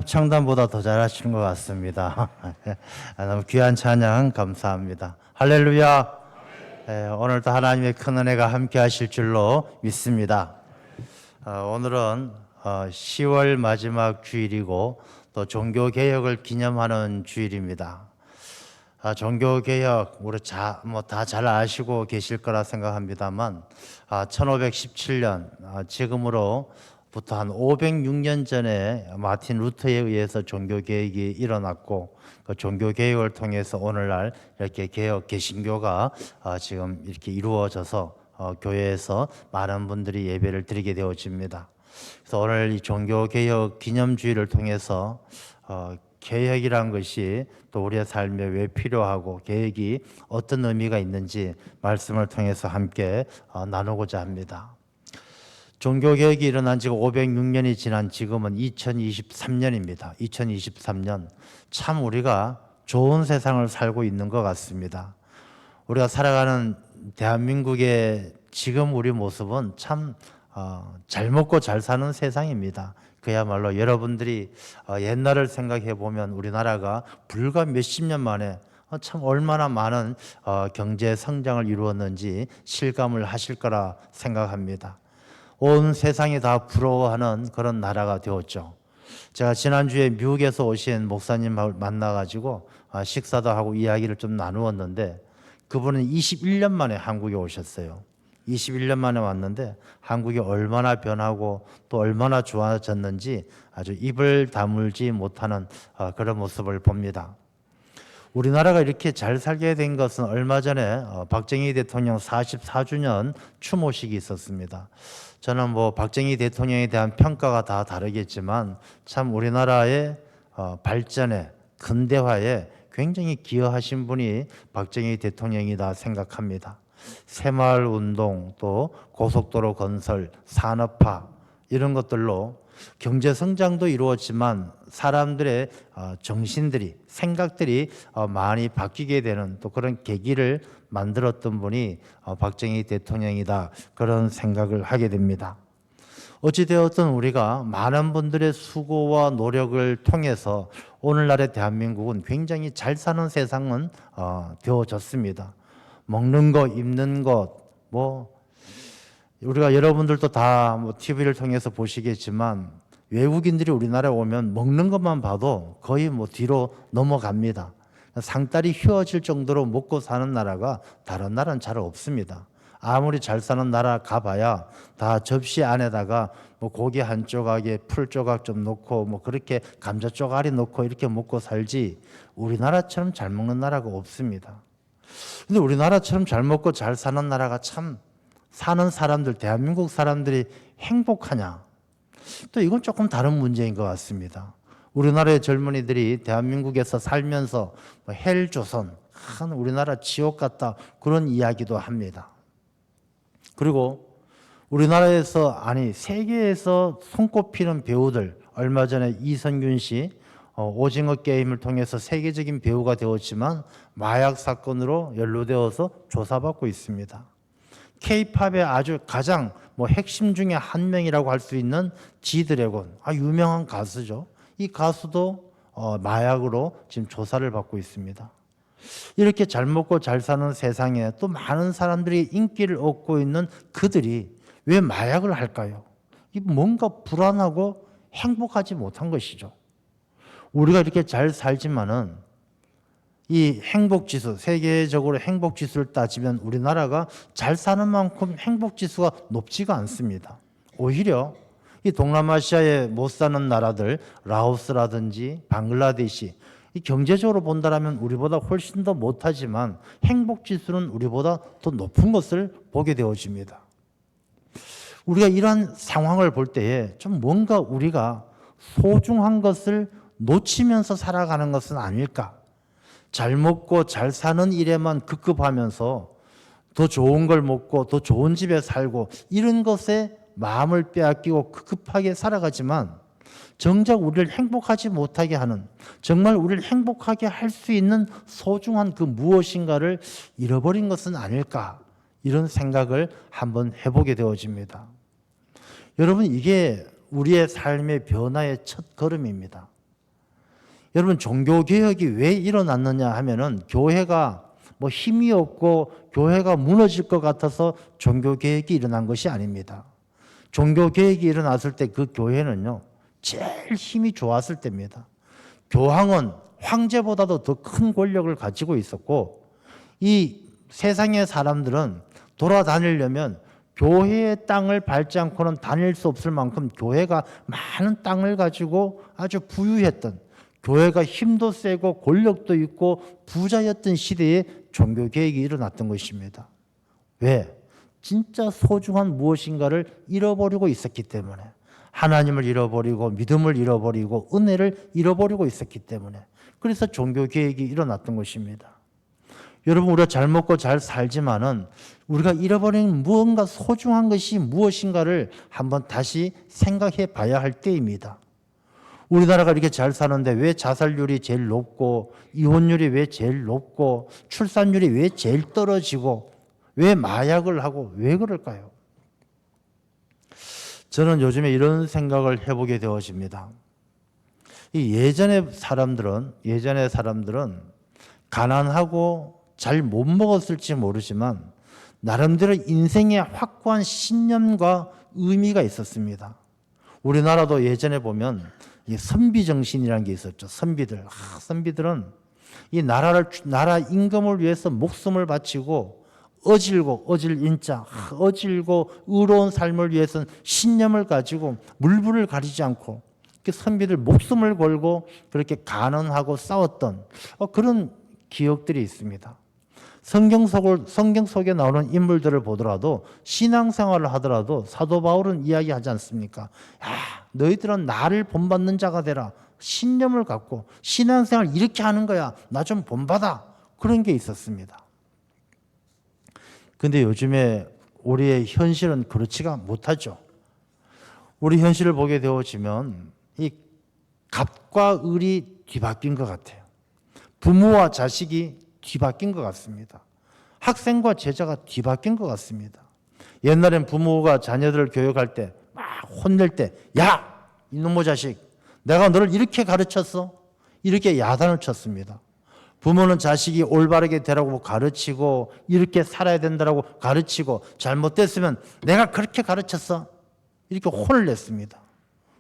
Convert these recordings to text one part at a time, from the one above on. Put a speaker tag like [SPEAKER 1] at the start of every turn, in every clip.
[SPEAKER 1] 합창단보다 더 잘하시는 것 같습니다. 너무 귀한 찬양 감사합니다. 할렐루야. 오늘도 하나님의 큰 은혜가 함께 하실 줄로 믿습니다. 오늘은 10월 마지막 주일이고 또 종교개혁을 기념하는 주일입니다. 종교개혁 우리 다 잘 아시고 계실 거라 생각합니다만 1517년 지금으로부터 한 506년 전에 마틴 루터에 의해서 종교개혁이 일어났고 그 종교개혁을 통해서 오늘날 이렇게 개신교가 지금 이렇게 이루어져서 교회에서 많은 분들이 예배를 드리게 되어집니다. 그래서 오늘 이 종교개혁 기념주의를 통해서 개혁이란 것이 또 우리의 삶에 왜 필요하고 개혁이 어떤 의미가 있는지 말씀을 통해서 함께 나누고자 합니다. 종교개혁이 일어난 지가 506년이 지난 지금은 2023년입니다. 2023년 참 우리가 좋은 세상을 살고 있는 것 같습니다. 우리가 살아가는 대한민국의 지금 우리 모습은 참 잘 먹고 잘 사는 세상입니다. 그야말로 여러분들이 옛날을 생각해 보면 우리나라가 불과 몇십 년 만에 참 얼마나 많은 경제 성장을 이루었는지 실감을 하실 거라 생각합니다. 온 세상이 다 부러워하는 그런 나라가 되었죠. 제가 지난주에 미국에서 오신 목사님 만나가지고 식사도 하고 이야기를 좀 나누었는데 그분은 21년 만에 한국에 오셨어요. 21년 만에 왔는데 한국이 얼마나 변하고 또 얼마나 좋아졌는지 아주 입을 다물지 못하는 그런 모습을 봅니다. 우리나라가 이렇게 잘 살게 된 것은 얼마 전에 박정희 대통령 44주년 추모식이 있었습니다. 저는 박정희 대통령에 대한 평가가 다 다르겠지만 참 우리나라의 발전에 근대화에 굉장히 기여하신 분이 박정희 대통령이다 생각합니다. 새마을 운동, 또 고속도로 건설, 산업화 이런 것들로 경제 성장도 이루었지만 사람들의 정신들이 생각들이 많이 바뀌게 되는 또 그런 계기를 만들었던 분이 박정희 대통령이다 그런 생각을 하게 됩니다. 어찌되었든 우리가 많은 분들의 수고와 노력을 통해서 오늘날의 대한민국은 굉장히 잘 사는 세상은 되어졌습니다. 먹는 것, 입는 것, 우리가 여러분들도 다 TV를 통해서 보시겠지만 외국인들이 우리나라에 오면 먹는 것만 봐도 거의 뒤로 넘어갑니다. 상다리 휘어질 정도로 먹고 사는 나라가 다른 나라는 잘 없습니다. 아무리 잘 사는 나라 가봐야 다 접시 안에다가 고기 한 조각에 풀 조각 좀 넣고 그렇게 감자 쪼가리 넣고 이렇게 먹고 살지 우리나라처럼 잘 먹는 나라가 없습니다. 근데 우리나라처럼 잘 먹고 잘 사는 나라가 참 사는 사람들, 대한민국 사람들이 행복하냐? 또 이건 조금 다른 문제인 것 같습니다. 우리나라의 젊은이들이 대한민국에서 살면서 헬조선, 우리나라 지옥 같다 그런 이야기도 합니다. 그리고 우리나라에서 아니 세계에서 손꼽히는 배우들 얼마 전에 이선균 씨 오징어 게임을 통해서 세계적인 배우가 되었지만 마약 사건으로 연루되어서 조사받고 있습니다. K-팝의 아주 가장 핵심 중에 한 명이라고 할 수 있는 지드래곤, 유명한 가수죠. 이 가수도 마약으로 지금 조사를 받고 있습니다. 이렇게 잘 먹고 잘 사는 세상에 또 많은 사람들이 인기를 얻고 있는 그들이 왜 마약을 할까요? 뭔가 불안하고 행복하지 못한 것이죠. 우리가 이렇게 잘 살지만은 이 행복지수, 세계적으로 행복지수를 따지면 우리나라가 잘 사는 만큼 행복지수가 높지가 않습니다. 오히려 이 동남아시아에 못 사는 나라들, 라오스라든지 방글라데시, 이 경제적으로 본다면 우리보다 훨씬 더 못하지만 행복지수는 우리보다 더 높은 것을 보게 되어집니다. 우리가 이러한 상황을 볼 때에 좀 뭔가 우리가 소중한 것을 놓치면서 살아가는 것은 아닐까? 잘 먹고 잘 사는 일에만 급급하면서 더 좋은 걸 먹고 더 좋은 집에 살고 이런 것에 마음을 빼앗기고 급급하게 살아가지만 정작 우리를 행복하지 못하게 하는, 정말 우리를 행복하게 할 수 있는 소중한 그 무엇인가를 잃어버린 것은 아닐까, 이런 생각을 한번 해보게 되어집니다. 여러분, 이게 우리의 삶의 변화의 첫 걸음입니다. 여러분, 종교개혁이 왜 일어났느냐 하면은 교회가 뭐 힘이 없고 교회가 무너질 것 같아서 종교개혁이 일어난 것이 아닙니다. 종교개혁이 일어났을 때 그 교회는요, 제일 힘이 좋았을 때입니다. 교황은 황제보다도 더 큰 권력을 가지고 있었고, 이 세상의 사람들은 돌아다니려면 교회의 땅을 밟지 않고는 다닐 수 없을 만큼 교회가 많은 땅을 가지고 아주 부유했던, 교회가 힘도 세고 권력도 있고 부자였던 시대에 종교개혁이 일어났던 것입니다. 왜? 진짜 소중한 무엇인가를 잃어버리고 있었기 때문에, 하나님을 잃어버리고 믿음을 잃어버리고 은혜를 잃어버리고 있었기 때문에, 그래서 종교개혁이 일어났던 것입니다. 여러분, 우리가 잘 먹고 잘 살지만은 우리가 잃어버린 무언가 소중한 것이 무엇인가를 한번 다시 생각해 봐야 할 때입니다. 우리나라가 이렇게 잘 사는데 왜 자살률이 제일 높고, 이혼율이 왜 제일 높고, 출산율이 왜 제일 떨어지고, 왜 마약을 하고, 왜 그럴까요? 저는 요즘에 이런 생각을 해보게 되어집니다. 예전의 사람들은 가난하고 잘 못 먹었을지 모르지만 나름대로 인생에 확고한 신념과 의미가 있었습니다. 우리나라도 예전에 보면 이 선비 정신이라는 게 있었죠. 선비들은 이 나라 임금을 위해서 목숨을 바치고 어질 인자, 어질고 의로운 삶을 위해서는 신념을 가지고 물불을 가리지 않고 선비들 목숨을 걸고 그렇게 간언하고 싸웠던 그런 기억들이 있습니다. 성경 속에 나오는 인물들을 보더라도, 신앙생활을 하더라도 사도 바울은 이야기하지 않습니까? 야, 너희들은 나를 본받는 자가 되라. 신념을 갖고 신앙생활 이렇게 하는 거야. 나 좀 본받아. 그런 게 있었습니다. 근데 요즘에 우리의 현실은 그렇지가 못하죠. 우리 현실을 보게 되어지면 이 갑과 을이 뒤바뀐 것 같아요. 부모와 자식이 뒤바뀐 것 같습니다. 학생과 제자가 뒤바뀐 것 같습니다. 옛날엔 부모가 자녀들을 교육할 때 막 혼낼 때, 야! 이놈의 자식, 내가 너를 이렇게 가르쳤어? 이렇게 야단을 쳤습니다. 부모는 자식이 올바르게 되라고 가르치고 이렇게 살아야 된다고 가르치고, 잘못됐으면 내가 그렇게 가르쳤어? 이렇게 혼을 냈습니다.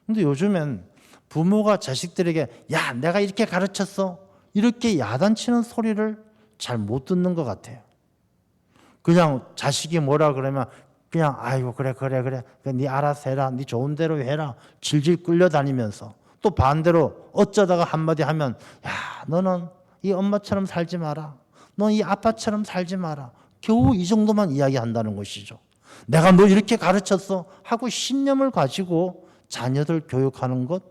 [SPEAKER 1] 근데 요즘엔 부모가 자식들에게 야, 내가 이렇게 가르쳤어? 이렇게 야단치는 소리를 잘 못 듣는 것 같아요. 그냥 자식이 뭐라 그러면 그냥 아이고 그래 네 알아서 해라, 네 좋은 대로 해라 질질 끌려다니면서, 또 반대로 어쩌다가 한마디 하면 야, 너는 이 엄마처럼 살지 마라, 넌 이 아빠처럼 살지 마라, 겨우 이 정도만 이야기한다는 것이죠. 내가 너 이렇게 가르쳤어 하고 신념을 가지고 자녀들 교육하는 것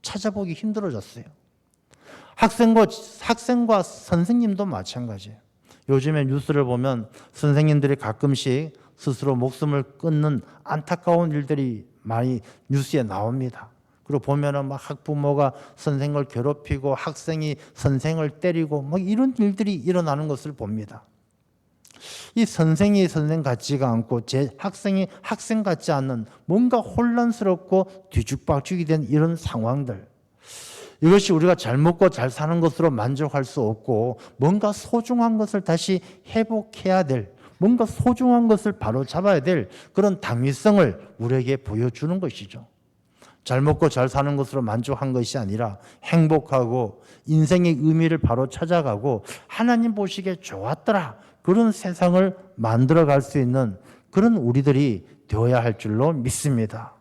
[SPEAKER 1] 찾아보기 힘들어졌어요. 학생과 선생님도 마찬가지예요. 요즘에 뉴스를 보면 선생님들이 가끔씩 스스로 목숨을 끊는 안타까운 일들이 많이 뉴스에 나옵니다. 그리고 보면은 막 학부모가 선생을 괴롭히고 학생이 선생을 때리고 막 이런 일들이 일어나는 것을 봅니다. 이 선생이 선생 같지가 않고 학생이 학생 같지 않는 뭔가 혼란스럽고 뒤죽박죽이 된 이런 상황들, 이것이 우리가 잘 먹고 잘 사는 것으로 만족할 수 없고 뭔가 소중한 것을 다시 회복해야 될, 뭔가 소중한 것을 바로잡아야 될 그런 당위성을 우리에게 보여주는 것이죠. 잘 먹고 잘 사는 것으로 만족한 것이 아니라 행복하고 인생의 의미를 바로 찾아가고 하나님 보시기에 좋았더라, 그런 세상을 만들어갈 수 있는 그런 우리들이 되어야 할 줄로 믿습니다.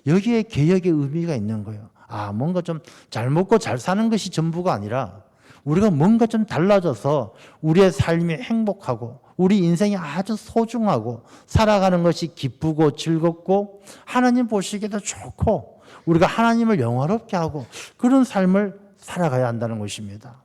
[SPEAKER 1] 여기에 개혁의 의미가 있는 거예요. 뭔가 좀 잘 먹고 잘 사는 것이 전부가 아니라 우리가 뭔가 좀 달라져서 우리의 삶이 행복하고 우리 인생이 아주 소중하고 살아가는 것이 기쁘고 즐겁고 하나님 보시기에도 좋고 우리가 하나님을 영화롭게 하고 그런 삶을 살아가야 한다는 것입니다.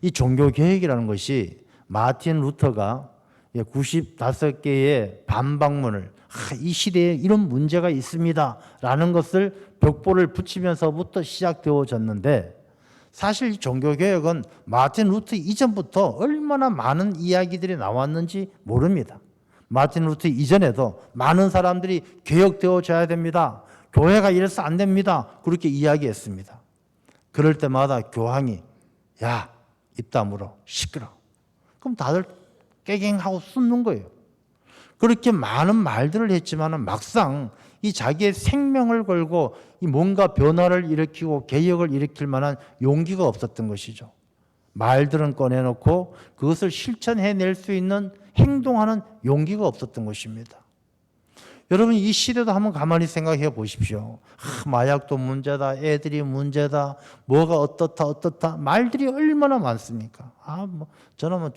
[SPEAKER 1] 이 종교개혁이라는 것이 마틴 루터가 95개의 반박문을, 이 시대에 이런 문제가 있습니다 라는 것을 벽보를 붙이면서부터 시작되어졌는데, 사실 이 종교개혁은 마틴 루터 이전부터 얼마나 많은 이야기들이 나왔는지 모릅니다. 마틴 루터 이전에도 많은 사람들이 개혁되어져야 됩니다, 교회가 이래서 안 됩니다, 그렇게 이야기했습니다. 그럴 때마다 교황이 야, 입 다물어, 시끄러. 그럼 다들 깨갱하고 숨는 거예요. 그렇게 많은 말들을 했지만 막상 이 자기의 생명을 걸고 이 뭔가 변화를 일으키고 개혁을 일으킬 만한 용기가 없었던 것이죠. 말들은 꺼내놓고 그것을 실천해낼 수 있는 행동하는 용기가 없었던 것입니다. 여러분, 이 시대도 한번 가만히 생각해 보십시오. 마약도 문제다, 애들이 문제다, 뭐가 어떻다 말들이 얼마나 많습니까? 저는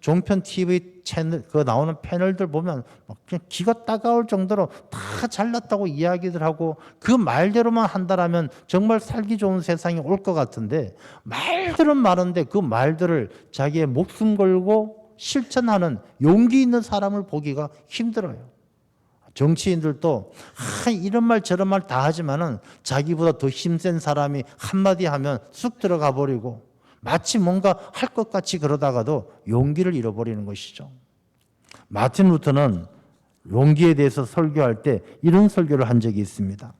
[SPEAKER 1] 종편 TV 채널 그 나오는 패널들 보면 그냥 기가 따가울 정도로 다 잘났다고 이야기들 하고 그 말대로만 한다라면 정말 살기 좋은 세상이 올 것 같은데, 말들은 많은데 그 말들을 자기의 목숨 걸고 실천하는 용기 있는 사람을 보기가 힘들어요. 정치인들도 이런 말 저런 말 다 하지만은 자기보다 더 힘센 사람이 한마디 하면 쑥 들어가 버리고 마치 뭔가 할 것 같이 그러다가도 용기를 잃어버리는 것이죠. 마틴 루터는 용기에 대해서 설교할 때 이런 설교를 한 적이 있습니다.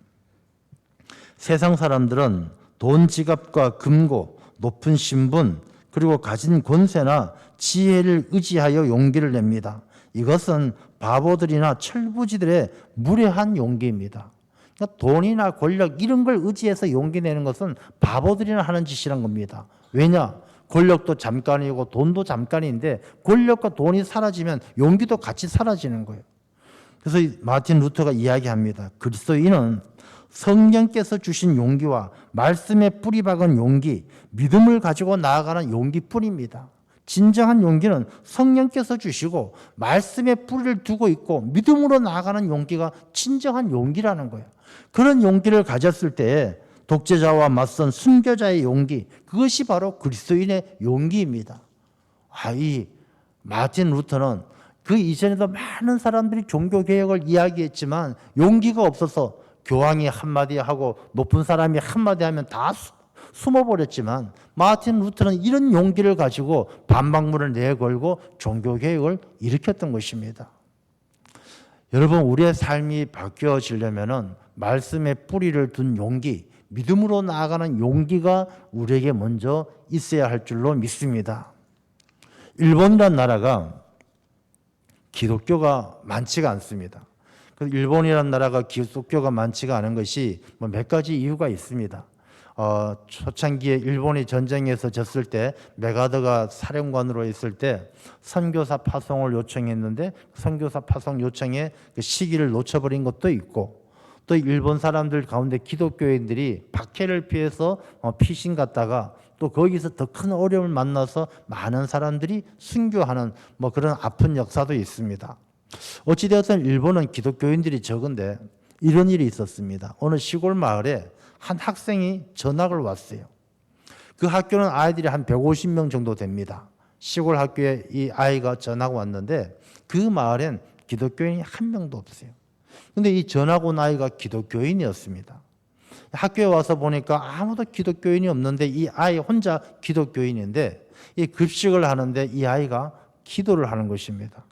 [SPEAKER 1] 세상 사람들은 돈 지갑과 금고, 높은 신분, 그리고 가진 권세나 지혜를 의지하여 용기를 냅니다. 이것은 바보들이나 철부지들의 무례한 용기입니다. 그러니까 돈이나 권력 이런 걸 의지해서 용기 내는 것은 바보들이나 하는 짓이란 겁니다. 왜냐? 권력도 잠깐이고 돈도 잠깐인데 권력과 돈이 사라지면 용기도 같이 사라지는 거예요. 그래서 마틴 루터가 이야기합니다. 그리스도인은 성령께서 주신 용기와 말씀에 뿌리 박은 용기, 믿음을 가지고 나아가는 용기뿐입니다. 진정한 용기는 성령께서 주시고 말씀에 뿌리를 두고 있고 믿음으로 나아가는 용기가 진정한 용기라는 거예요. 그런 용기를 가졌을 때 독재자와 맞선 순교자의 용기, 그것이 바로 그리스도인의 용기입니다. 이 마틴 루터는 그 이전에도 많은 사람들이 종교개혁을 이야기했지만 용기가 없어서 교황이 한마디 하고 높은 사람이 한마디 하면 다 숨어버렸지만 마틴 루터는 이런 용기를 가지고 반박문을 내걸고 종교개혁을 일으켰던 것입니다. 여러분, 우리의 삶이 바뀌어지려면 말씀에 뿌리를 둔 용기, 믿음으로 나아가는 용기가 우리에게 먼저 있어야 할 줄로 믿습니다. 일본이라는 나라가 기독교가 많지가 않습니다. 일본이라는 나라가 기독교가 많지가 않은 것이 몇 가지 이유가 있습니다. 초창기에 일본이 전쟁에서 졌을 때 메가더가 사령관으로 있을 때 선교사 파송을 요청했는데 선교사 파송 요청에 그 시기를 놓쳐버린 것도 있고, 또 일본 사람들 가운데 기독교인들이 박해를 피해서 피신 갔다가 또 거기서 더 큰 어려움을 만나서 많은 사람들이 순교하는 그런 아픈 역사도 있습니다. 어찌되었든 일본은 기독교인들이 적은데 이런 일이 있었습니다. 어느 시골 마을에 한 학생이 전학을 왔어요. 그 학교는 아이들이 한 150명 정도 됩니다. 시골 학교에 이 아이가 전학 왔는데 그 마을엔 기독교인이 한 명도 없어요. 근데 이 전학 온 아이가 기독교인이었습니다. 학교에 와서 보니까 아무도 기독교인이 없는데 이 아이 혼자 기독교인인데 이 급식을 하는데 이 아이가 기도를 하는 것입니다.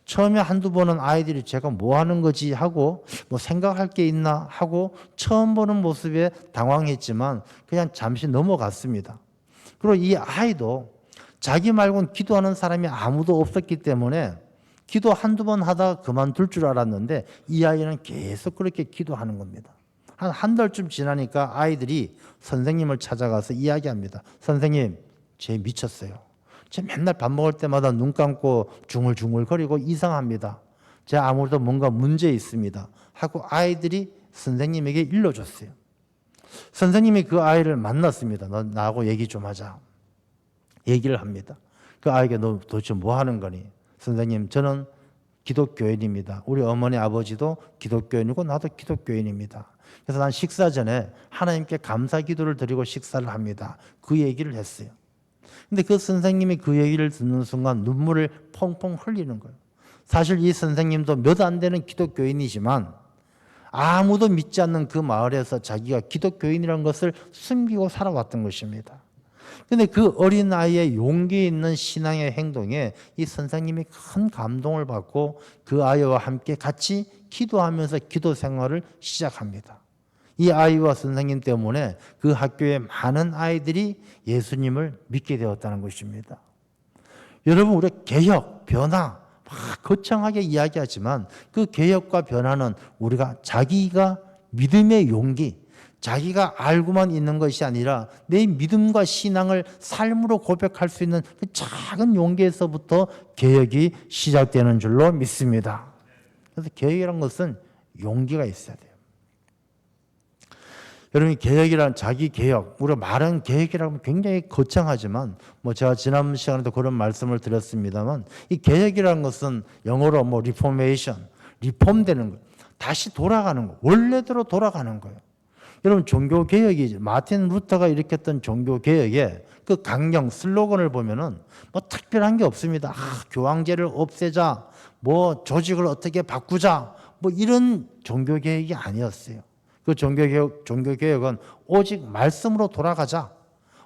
[SPEAKER 1] 처음에 한두 번은 아이들이 제가 뭐 하는 거지 하고 생각할 게 있나 하고 처음 보는 모습에 당황했지만 그냥 잠시 넘어갔습니다. 그리고 이 아이도 자기 말고는 기도하는 사람이 아무도 없었기 때문에 기도 한두 번 하다가 그만둘 줄 알았는데 이 아이는 계속 그렇게 기도하는 겁니다. 한 달쯤 지나니까 아이들이 선생님을 찾아가서 이야기합니다. 선생님, 쟤 미쳤어요. 쟤 맨날 밥 먹을 때마다 눈 감고 중얼중얼거리고 이상합니다. 쟤 아무래도 뭔가 문제 있습니다. 하고 아이들이 선생님에게 일러줬어요. 선생님이 그 아이를 만났습니다. 너 나하고 얘기 좀 하자. 얘기를 합니다. 그 아이에게 너 도대체 뭐 하는 거니? 선생님, 저는 기독교인입니다. 우리 어머니 아버지도 기독교인이고 나도 기독교인입니다. 그래서 난 식사 전에 하나님께 감사 기도를 드리고 식사를 합니다. 그 얘기를 했어요. 근데 그 선생님이 그 얘기를 듣는 순간 눈물을 펑펑 흘리는 거예요. 사실 이 선생님도 몇 안 되는 기독교인이지만 아무도 믿지 않는 그 마을에서 자기가 기독교인이라는 것을 숨기고 살아왔던 것입니다. 근데 그 어린아이의 용기 있는 신앙의 행동에 이 선생님이 큰 감동을 받고 그 아이와 함께 같이 기도하면서 기도 생활을 시작합니다. 이 아이와 선생님 때문에 그 학교의 많은 아이들이 예수님을 믿게 되었다는 것입니다. 여러분, 우리 개혁, 변화 막 거창하게 이야기하지만 그 개혁과 변화는 우리가 자기가 믿음의 용기, 자기가 알고만 있는 것이 아니라 내 믿음과 신앙을 삶으로 고백할 수 있는 그 작은 용기에서부터 개혁이 시작되는 줄로 믿습니다. 그래서 개혁이라는 것은 용기가 있어야 돼요. 여러분, 개혁이란 자기 개혁, 우리가 말은 개혁이라고 하면 굉장히 거창하지만 제가 지난 시간에도 그런 말씀을 드렸습니다만 이 개혁이라는 것은 영어로 리포메이션, 리폼되는 거, 다시 돌아가는 거, 원래대로 돌아가는 거예요. 여러분, 종교개혁이 마틴 루터가 일으켰던 종교개혁의 그 강령 슬로건을 보면은 특별한 게 없습니다. 교황제를 없애자, 조직을 어떻게 바꾸자, 이런 종교개혁이 아니었어요. 그 종교개혁은 오직 말씀으로 돌아가자,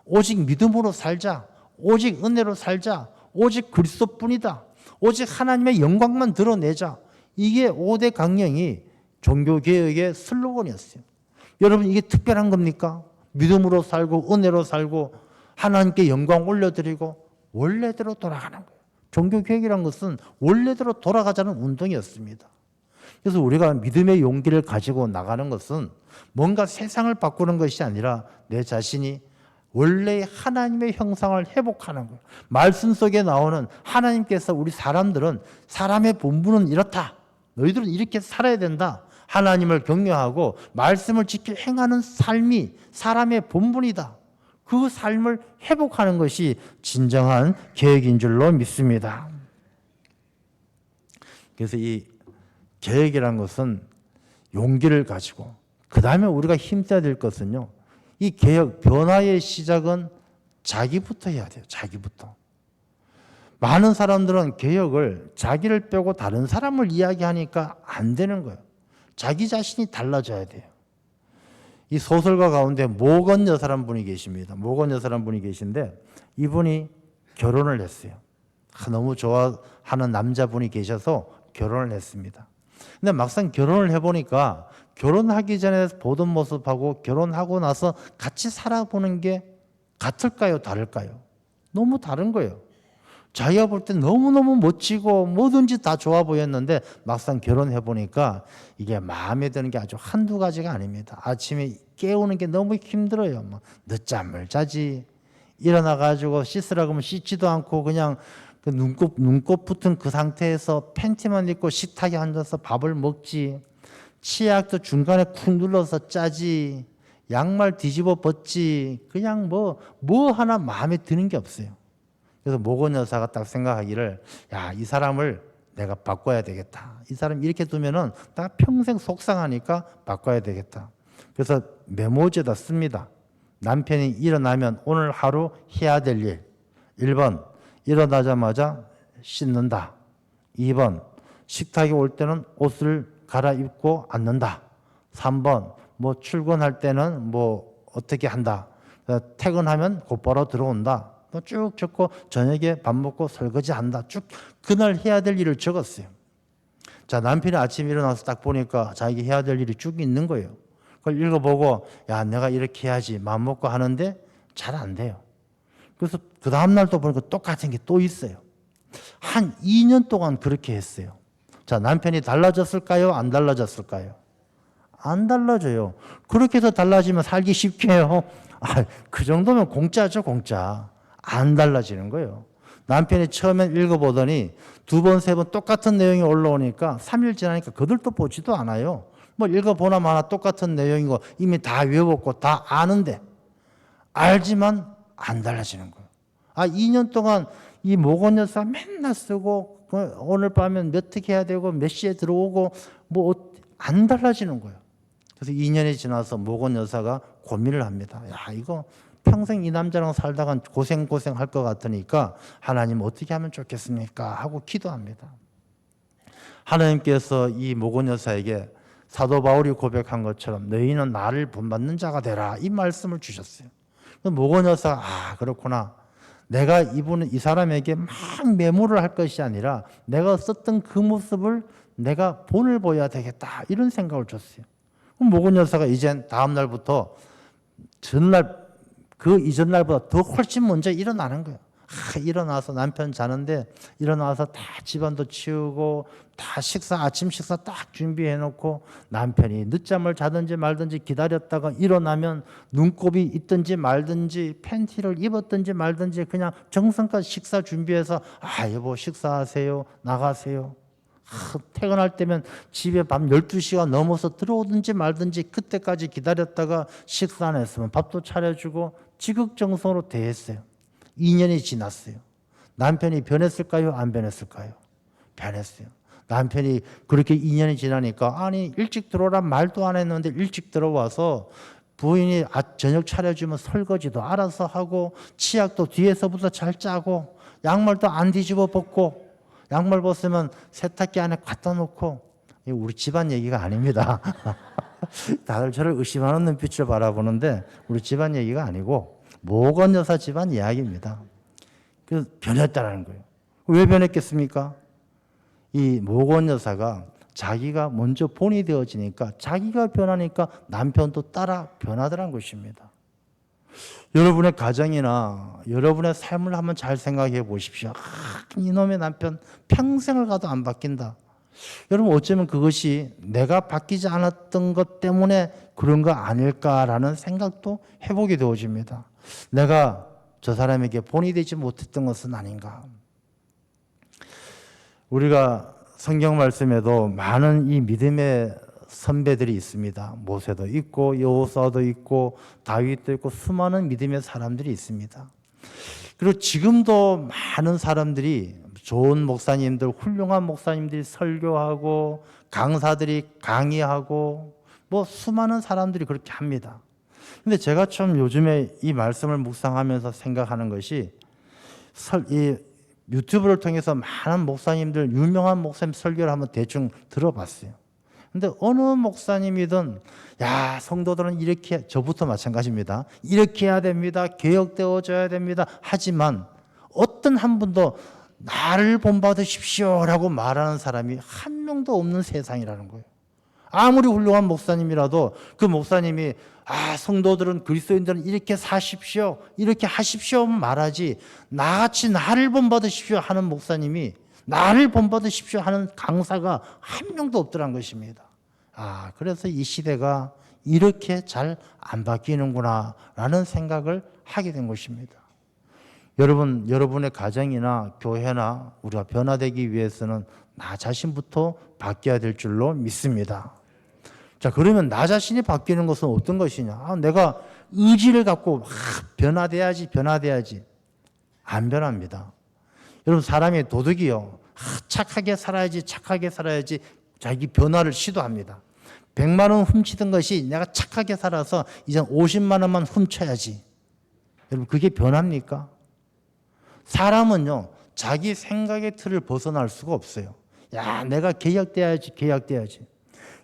[SPEAKER 1] 오직 믿음으로 살자, 오직 은혜로 살자, 오직 그리스도뿐이다, 오직 하나님의 영광만 드러내자. 이게 5대 강령이 종교개혁의 슬로건이었어요. 여러분, 이게 특별한 겁니까? 믿음으로 살고 은혜로 살고 하나님께 영광 올려드리고 원래대로 돌아가는 거예요. 종교개혁이라는 것은 원래대로 돌아가자는 운동이었습니다. 그래서 우리가 믿음의 용기를 가지고 나가는 것은 뭔가 세상을 바꾸는 것이 아니라 내 자신이 원래의 하나님의 형상을 회복하는 거예요. 말씀 속에 나오는 하나님께서 우리 사람들은 사람의 본분은 이렇다, 너희들은 이렇게 살아야 된다, 하나님을 경외하고 말씀을 지켜 행하는 삶이 사람의 본분이다, 그 삶을 회복하는 것이 진정한 계획인 줄로 믿습니다. 그래서 이 계획이라는 것은 용기를 가지고, 그 다음에 우리가 힘써야 될 것은요, 이 개혁, 변화의 시작은 자기부터 해야 돼요. 자기부터. 많은 사람들은 개혁을 자기를 빼고 다른 사람을 이야기하니까 안 되는 거예요. 자기 자신이 달라져야 돼요. 이 소설가 가운데 모건 여사라는 분이 계십니다. 모건 여사라는 분이 계신데 이분이 결혼을 했어요. 너무 좋아하는 남자분이 계셔서 결혼을 했습니다. 근데 막상 결혼을 해보니까 결혼하기 전에 보던 모습하고 결혼하고 나서 같이 살아보는 게 같을까요? 다를까요? 너무 다른 거예요. 자기가 볼 때 너무너무 멋지고 뭐든지 다 좋아 보였는데 막상 결혼해보니까 이게 마음에 드는 게 아주 한두 가지가 아닙니다. 아침에 깨우는 게 너무 힘들어요. 늦잠을 자지, 일어나가지고 씻으라고 하면 씻지도 않고 그냥 그 눈곱 붙은 그 상태에서 팬티만 입고 식탁에 앉아서 밥을 먹지, 치약도 중간에 쿵 눌러서 짜지, 양말 뒤집어 벗지, 그냥 뭐 하나 마음에 드는 게 없어요. 그래서 모건 여사가 딱 생각하기를, 이 사람을 내가 바꿔야 되겠다. 이 사람 이렇게 두면은 나 평생 속상하니까 바꿔야 되겠다. 그래서 메모지에다 씁니다. 남편이 일어나면 오늘 하루 해야 될 일. 1번, 일어나자마자 씻는다. 2번, 식탁에 올 때는 옷을 갈아입고 앉는다. 3번, 출근할 때는 어떻게 한다. 퇴근하면 곧바로 들어온다. 쭉 적고 저녁에 밥 먹고 설거지 한다. 쭉 그날 해야 될 일을 적었어요. 자, 남편이 아침에 일어나서 딱 보니까 자기 해야 될 일이 쭉 있는 거예요. 그걸 읽어보고 내가 이렇게 해야지 마음 먹고 하는데 잘 안 돼요. 그래서 그 다음날 또 보니까 똑같은 게 또 있어요. 한 2년 동안 그렇게 했어요. 자, 남편이 달라졌을까요? 안 달라졌을까요? 안 달라져요. 그렇게 해서 달라지면 살기 쉽게 해요. 그 정도면 공짜죠, 공짜. 안 달라지는 거예요. 남편이 처음엔 읽어보더니 2번, 3번 똑같은 내용이 올라오니까 3일 지나니까 그들도 보지도 않아요. 읽어보나 마나 똑같은 내용이고 이미 다 외웠고 다 아는데, 알지만 안 달라지는 거예요. 2년 동안 이 모건 여사 맨날 쓰고 오늘 밤엔 몇 틱 해야 되고 몇 시에 들어오고 안 달라지는 거예요. 그래서 2년이 지나서 모건 여사가 고민을 합니다. 이거 평생 이 남자랑 살다간 고생할 것 같으니까 하나님 어떻게 하면 좋겠습니까? 하고 기도합니다. 하나님께서 이 모건 여사에게 사도 바울이 고백한 것처럼 너희는 나를 본받는 자가 되라, 이 말씀을 주셨어요. 모건 여사가 그렇구나. 내가 이 사람에게 막 메모를 할 것이 아니라 내가 썼던 그 모습을 내가 본을 보여야 되겠다, 이런 생각을 줬어요. 모건 여사가 이젠 다음 날부터 전날 그 이전 날보다 더 훨씬 먼저 일어나는 거예요. 일어나서 남편 자는데 일어나서 다 집안도 치우고 다 아침 식사 딱 준비해 놓고 남편이 늦잠을 자든지 말든지 기다렸다가 일어나면 눈곱이 있든지 말든지 팬티를 입었든지 말든지 그냥 정성껏 식사 준비해서 여보 식사하세요 나가세요. 퇴근할 때면 집에 밤 12시가 넘어서 들어오든지 말든지 그때까지 기다렸다가 식사 안 했으면 밥도 차려주고 지극정성으로 대했어요. 2년이 지났어요. 남편이 변했을까요? 안 변했을까요? 변했어요. 남편이 그렇게 2년이 지나니까 아니 일찍 들어오란 말도 안 했는데 일찍 들어와서 부인이 저녁 차려주면 설거지도 알아서 하고 치약도 뒤에서부터 잘 짜고 양말도 안 뒤집어 벗고 양말 벗으면 세탁기 안에 갖다 놓고 우리 집안 얘기가 아닙니다. 다들 저를 의심하는 눈빛을 바라보는데 우리 집안 얘기가 아니고 모건 여사 집안 이야기입니다. 그래서 변했다라는 거예요. 왜 변했겠습니까? 이 모건 여사가 자기가 먼저 본이 되어지니까 자기가 변하니까 남편도 따라 변하더라는 것입니다. 여러분의 가정이나 여러분의 삶을 한번 잘 생각해 보십시오. 이놈의 남편 평생을 가도 안 바뀐다. 여러분 어쩌면 그것이 내가 바뀌지 않았던 것 때문에 그런 거 아닐까라는 생각도 해보게 되어집니다. 내가 저 사람에게 본이 되지 못했던 것은 아닌가. 우리가 성경 말씀에도 많은 이 믿음의 선배들이 있습니다. 모세도 있고 여호수아도 있고 다윗도 있고 수많은 믿음의 사람들이 있습니다. 그리고 지금도 많은 사람들이 좋은 목사님들, 훌륭한 목사님들이 설교하고 강사들이 강의하고 수많은 사람들이 그렇게 합니다. 근데 제가 좀 요즘에 이 말씀을 묵상하면서 생각하는 것이 이 유튜브를 통해서 많은 목사님들, 유명한 목사님 설교를 한번 대충 들어봤어요. 근데 어느 목사님이든 성도들은 이렇게, 저부터 마찬가지입니다. 이렇게 해야 됩니다. 개혁되어져야 됩니다. 하지만 어떤 한 분도 나를 본받으십시오라고 말하는 사람이 한 명도 없는 세상이라는 거예요. 아무리 훌륭한 목사님이라도 그 목사님이 성도들은 그리스도인들은 이렇게 사십시오, 이렇게 하십시오 말하지 나같이 나를 본받으십시오 하는 목사님이, 나를 본받으십시오 하는 강사가 한 명도 없더란 것입니다. 그래서 이 시대가 이렇게 잘 안 바뀌는구나 라는 생각을 하게 된 것입니다. 여러분의 가정이나 교회나 우리가 변화되기 위해서는 나 자신부터 바뀌어야 될 줄로 믿습니다. 자, 그러면 나 자신이 바뀌는 것은 어떤 것이냐? 내가 의지를 갖고 변화돼야지. 안 변합니다. 여러분, 사람의 도덕이요. 착하게 살아야지 자기 변화를 시도합니다. 100만 원 훔치던 것이 내가 착하게 살아서 이제 50만 원만 훔쳐야지. 여러분, 그게 변합니까? 사람은요, 자기 생각의 틀을 벗어날 수가 없어요. 내가 개혁돼야지.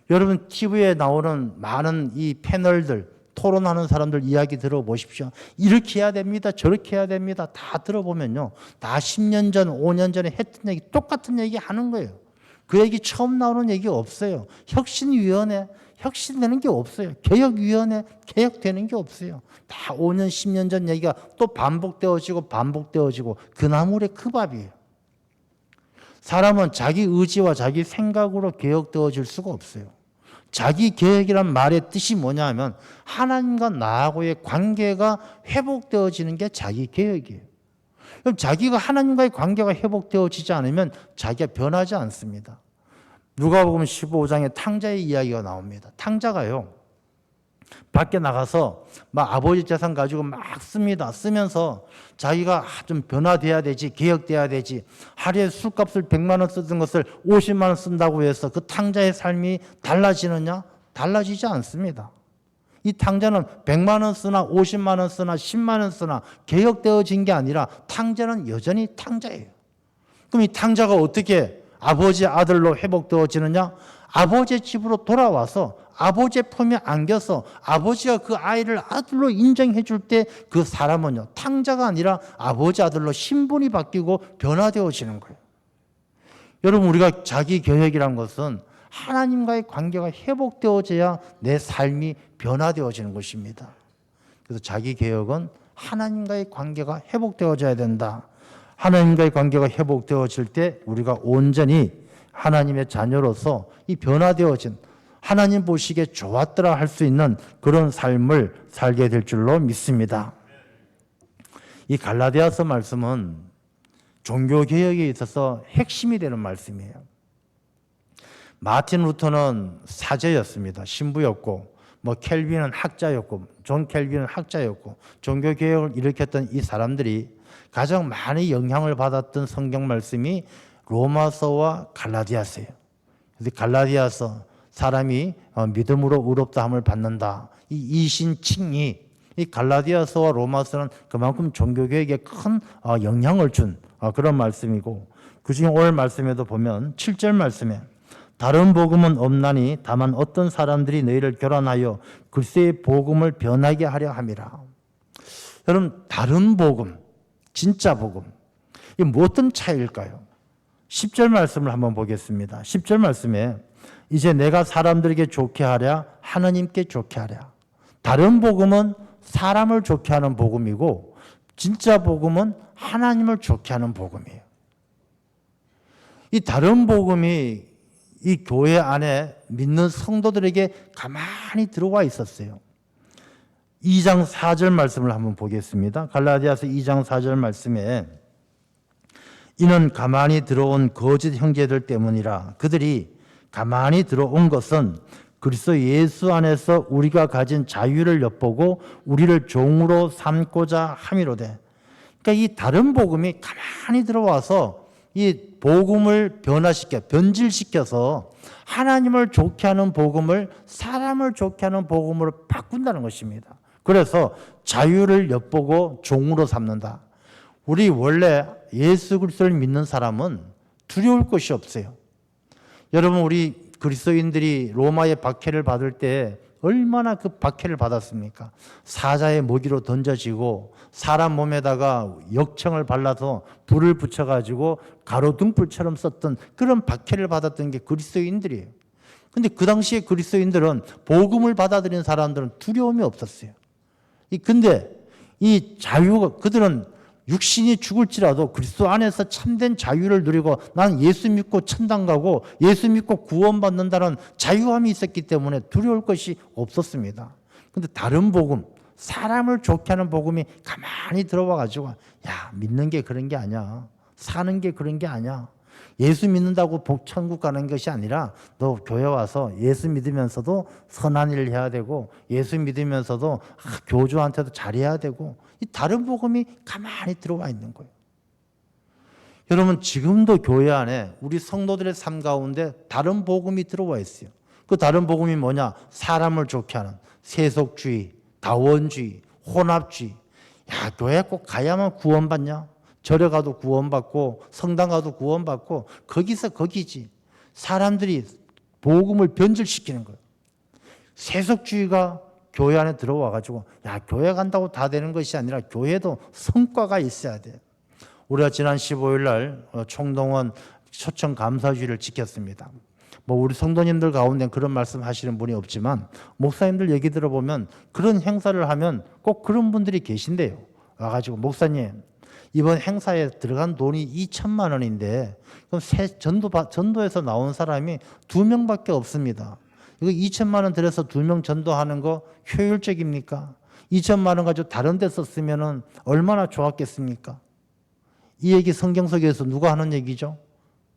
[SPEAKER 1] 여러분, TV에 나오는 많은 이 패널들, 토론하는 사람들 이야기 들어보십시오. 이렇게 해야 됩니다. 저렇게 해야 됩니다. 다 들어보면요, 다 10년 전, 5년 전에 했던 얘기, 똑같은 얘기 하는 거예요. 그 얘기 처음 나오는 얘기 없어요. 혁신위원회, 혁신되는 게 없어요. 개혁위원회, 개혁되는 게 없어요. 다 5년, 10년 전 얘기가 또 반복되어지고 그 나물의 그 밥이에요. 사람은 자기 의지와 자기 생각으로 개혁되어질 수가 없어요. 자기 개혁이란 말의 뜻이 뭐냐 하면 하나님과 나하고의 관계가 회복되어지는 게 자기 개혁이에요. 그럼 자기가 하나님과의 관계가 회복되어지지 않으면 자기가 변하지 않습니다. 누가복음 15장에 탕자의 이야기가 나옵니다. 탕자가요, 밖에 나가서 막 아버지 재산 가지고 막 씁니다. 쓰면서 자기가 좀 변화돼야 되지, 개혁돼야 되지. 하루에 술값을 100만 원 쓰던 것을 50만 원 쓴다고 해서 그 탕자의 삶이 달라지느냐? 달라지지 않습니다. 이 탕자는 100만 원 쓰나 50만 원 쓰나 10만 원 쓰나 개혁되어진 게 아니라 탕자는 여전히 탕자예요. 그럼 이 탕자가 어떻게 아버지 아들로 회복되어지느냐? 아버지 집으로 돌아와서 아버지의 품에 안겨서 아버지가 그 아이를 아들로 인정해 줄 때 그 사람은요, 탕자가 아니라 아버지 아들로 신분이 바뀌고 변화되어지는 거예요. 여러분, 우리가 자기 개혁이란 것은 하나님과의 관계가 회복되어져야 내 삶이 변화되어지는 것입니다. 그래서 자기 개혁은 하나님과의 관계가 회복되어져야 된다. 하나님과의 관계가 회복되어질 때 우리가 온전히 하나님의 자녀로서 이 변화되어진 하나님 보시기에 좋았더라 할 수 있는 그런 삶을 살게 될 줄로 믿습니다. 이 갈라디아서 말씀은 종교개혁에 있어서 핵심이 되는 말씀이에요. 마틴 루터는 사제였습니다. 신부였고 켈빈은 학자였고 존 켈빈은 학자였고 종교개혁을 일으켰던 이 사람들이 가장 많이 영향을 받았던 성경 말씀이 로마서와 갈라디아서예요. 그래서 갈라디아서 사람이 믿음으로 의롭다함을 받는다. 이 이신칭이 이 갈라디아서와 로마서는 그만큼 종교개혁에 큰 영향을 준 그런 말씀이고 그중에 오늘 말씀에도 보면 7절 말씀에 다른 복음은 없나니 다만 어떤 사람들이 너희를 교란하여 글쎄의 복음을 변하게 하려 함이라. 여러분 다른 복음, 진짜 복음 이게 어떤 차이일까요? 10절 말씀을 한번 보겠습니다. 10절 말씀에 이제 내가 사람들에게 좋게 하랴 하나님께 좋게 하랴. 다른 복음은 사람을 좋게 하는 복음이고 진짜 복음은 하나님을 좋게 하는 복음이에요. 이 다른 복음이 이 교회 안에 믿는 성도들에게 가만히 들어와 있었어요. 2장 4절 말씀을 한번 보겠습니다. 갈라디아서 2장 4절 말씀에 이는 가만히 들어온 거짓 형제들 때문이라. 그들이 가만히 들어온 것은 그리스도 예수 안에서 우리가 가진 자유를 엿보고 우리를 종으로 삼고자 함이로되. 그러니까 이 다른 복음이 가만히 들어와서 이 복음을 변화시켜 변질시켜서 하나님을 좋게 하는 복음을 사람을 좋게 하는 복음으로 바꾼다는 것입니다. 그래서 자유를 엿보고 종으로 삼는다. 우리 원래 예수 그리스도를 믿는 사람은 두려울 것이 없어요. 여러분 우리 그리스도인들이 로마의 박해를 받을 때 얼마나 그 박해를 받았습니까? 사자의 먹이로 던져지고 사람 몸에다가 역청을 발라서 불을 붙여가지고 가로등불처럼 썼던 그런 박해를 받았던 게 그리스도인들이에요. 근데 그 당시에 그리스도인들은 복음을 받아들인 사람들은 두려움이 없었어요. 근데 이 자유가 그들은 육신이 죽을지라도 그리스도 안에서 참된 자유를 누리고 난 예수 믿고 천당 가고 예수 믿고 구원받는다는 자유함이 있었기 때문에 두려울 것이 없었습니다. 근데 다른 복음, 사람을 좋게 하는 복음이 가만히 들어와 가지고 야, 믿는 게 그런 게 아니야. 사는 게 그런 게 아니야. 예수 믿는다고 천국 가는 것이 아니라 너 교회 와서 예수 믿으면서도 선한 일을 해야 되고 예수 믿으면서도 교주한테도 잘해야 되고 이 다른 복음이 가만히 들어와 있는 거예요. 여러분 지금도 교회 안에 우리 성도들의 삶 가운데 다른 복음이 들어와 있어요. 그 다른 복음이 뭐냐? 사람을 좋게 하는 세속주의, 다원주의, 혼합주의. 야, 교회 꼭 가야만 구원받냐? 절에 가도 구원받고 성당 가도 구원받고 거기서 거기지. 사람들이 복음을 변질시키는 거예요. 세속주의가 교회 안에 들어와 가지고 야, 교회 간다고 다 되는 것이 아니라 교회도 성과가 있어야 돼. 우리가 지난 15일 날 총동원 초청 감사주의를 지켰습니다. 우리 성도님들 가운데 그런 말씀 하시는 분이 없지만 목사님들 얘기 들어보면 그런 행사를 하면 꼭 그런 분들이 계신데요. 와가지고 목사님 이번 행사에 들어간 돈이 2천만 원인데 그럼 전도에서 나온 사람이 2명밖에 없습니다. 이거 2천만 원 들여서 2명 전도하는 거 효율적입니까? 2천만 원 가지고 다른 데 썼으면 얼마나 좋았겠습니까? 이 얘기 성경 속에서 누가 하는 얘기죠?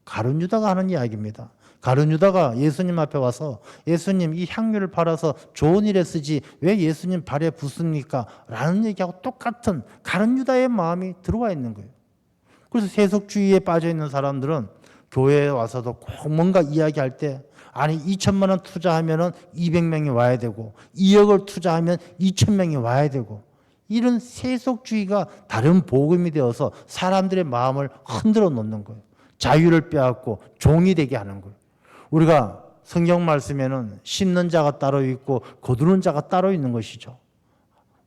[SPEAKER 1] 가룟 유다가 하는 이야기입니다. 가룟 유다가 예수님 앞에 와서 예수님 이 향유를 팔아서 좋은 일에 쓰지 왜 예수님 발에 붓습니까? 라는 얘기하고 똑같은 가룟 유다의 마음이 들어와 있는 거예요. 그래서 세속주의에 빠져 있는 사람들은 교회에 와서도 꼭 뭔가 이야기할 때 아니 2천만 원 투자하면 200명이 와야 되고 2억을 투자하면 2,000명이 와야 되고 이런 세속주의가 다른 복음이 되어서 사람들의 마음을 흔들어 놓는 거예요. 자유를 빼앗고 종이 되게 하는 거예요. 우리가 성경 말씀에는 심는 자가 따로 있고 거두는 자가 따로 있는 것이죠.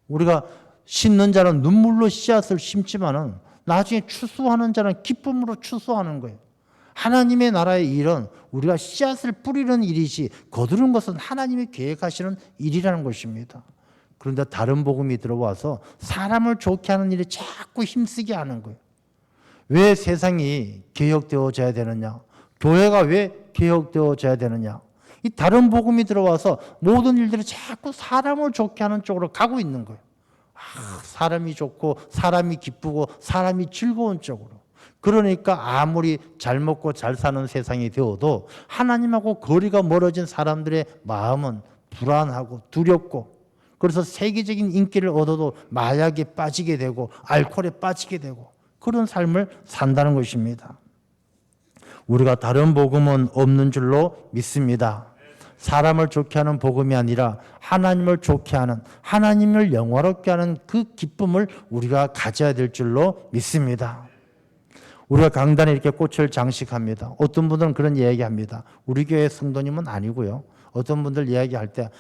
[SPEAKER 1] 우리가 심는 자는 눈물로 씨앗을 심지만은 나중에 추수하는 자는 기쁨으로 추수하는 거예요. 하나님의 나라의 일은 우리가 씨앗을 뿌리는 일이지 거두는 것은 하나님이 계획하시는 일이라는 것입니다. 그런데 다른 복음이 들어와서 사람을 좋게 하는 일에 자꾸 힘쓰게 하는 거예요. 왜 세상이 개혁되어져야 되느냐? 교회가 왜 개혁되어져야 되느냐? 이 다른 복음이 들어와서 모든 일들이 자꾸 사람을 좋게 하는 쪽으로 가고 있는 거예요. 사람이 좋고 사람이 기쁘고 사람이 즐거운 쪽으로. 그러니까 아무리 잘 먹고 잘 사는 세상이 되어도 하나님하고 거리가 멀어진 사람들의 마음은 불안하고 두렵고, 그래서 세계적인 인기를 얻어도 마약에 빠지게 되고 알코올에 빠지게 되고 그런 삶을 산다는 것입니다. 우리가 다른 복음은 없는 줄로 믿습니다. 사람을 좋게 하는 복음이 아니라 하나님을 좋게 하는, 하나님을 영화롭게 하는 그 기쁨을 우리가 가져야 될 줄로 믿습니다. 우리가 강단에 이렇게 꽃을 장식합니다. 어떤 분들은 그런 이야기합니다. 우리 교회 성도님은 아니고요. 어떤 분들 이야기할 때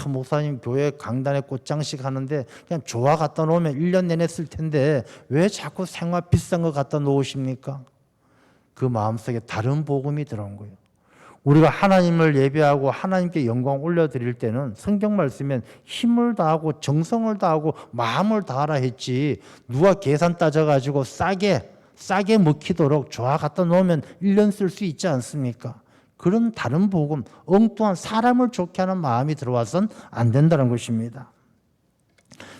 [SPEAKER 1] 목사님 교회 강단에 꽃 장식하는데 그냥 조화 갖다 놓으면 1년 내내 쓸 텐데 왜 자꾸 생화 비싼 거 갖다 놓으십니까? 그 마음속에 다른 복음이 들어온 거예요. 우리가 하나님을 예배하고 하나님께 영광 올려드릴 때는 성경 말씀엔 힘을 다하고 정성을 다하고 마음을 다하라 했지, 누가 계산 따져가지고 싸게 먹히도록 조화 갖다 놓으면 1년 쓸 수 있지 않습니까? 그런 다른 복음, 엉뚱한 사람을 좋게 하는 마음이 들어와서는 안 된다는 것입니다.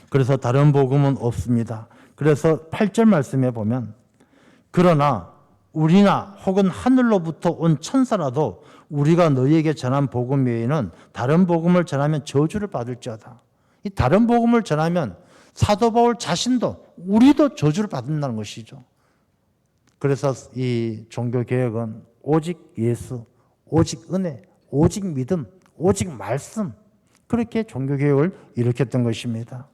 [SPEAKER 1] 그래서 다른 복음은 없습니다. 그래서 8절 말씀에 보면, 그러나 우리나 혹은 하늘로부터 온 천사라도 우리가 너희에게 전한 복음 외에는 다른 복음을 전하면 저주를 받을지어다. 이 다른 복음을 전하면 사도 바울 자신도, 우리도 저주를 받는다는 것이죠. 그래서 이 종교개혁은 오직 예수, 오직 은혜, 오직 믿음, 오직 말씀, 그렇게 종교개혁을 일으켰던 것입니다.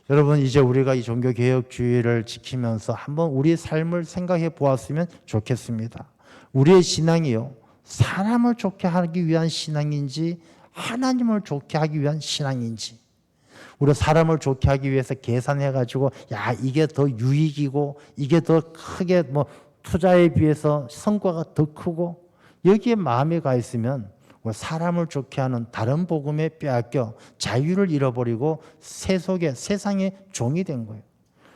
[SPEAKER 1] 여러분, 이제 우리가 이 종교개혁주의를 지키면서 한번 우리의 삶을 생각해 보았으면 좋겠습니다. 우리의 신앙이요, 사람을 좋게 하기 위한 신앙인지 하나님을 좋게 하기 위한 신앙인지. 우리가 사람을 좋게 하기 위해서 계산해가지고 이게 더 유익이고 이게 더 크게 투자에 비해서 성과가 더 크고 여기에 마음이 가 있으면 사람을 좋게 하는 다른 복음에 빼앗겨 자유를 잃어버리고 세상의 종이 된 거예요.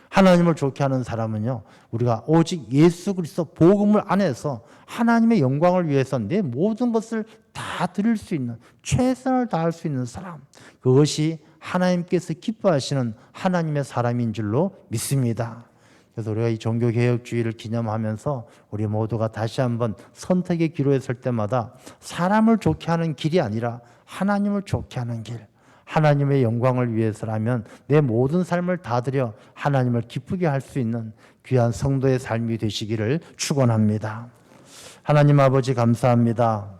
[SPEAKER 1] 하나님을 좋게 하는 사람은요, 우리가 오직 예수 그리스도 복음을 안에서 하나님의 영광을 위해서 내 모든 것을 다 드릴 수 있는, 최선을 다할 수 있는 사람, 그것이 하나님께서 기뻐하시는 하나님의 사람인 줄로 믿습니다. 그래서 우리가 이 종교개혁주의를 기념하면서 우리 모두가 다시 한번 선택의 기로에 설 때마다 사람을 좋게 하는 길이 아니라 하나님을 좋게 하는 길, 하나님의 영광을 위해서라면 내 모든 삶을 다 드려 하나님을 기쁘게 할 수 있는 귀한 성도의 삶이 되시기를 축원합니다. 하나님 아버지 감사합니다.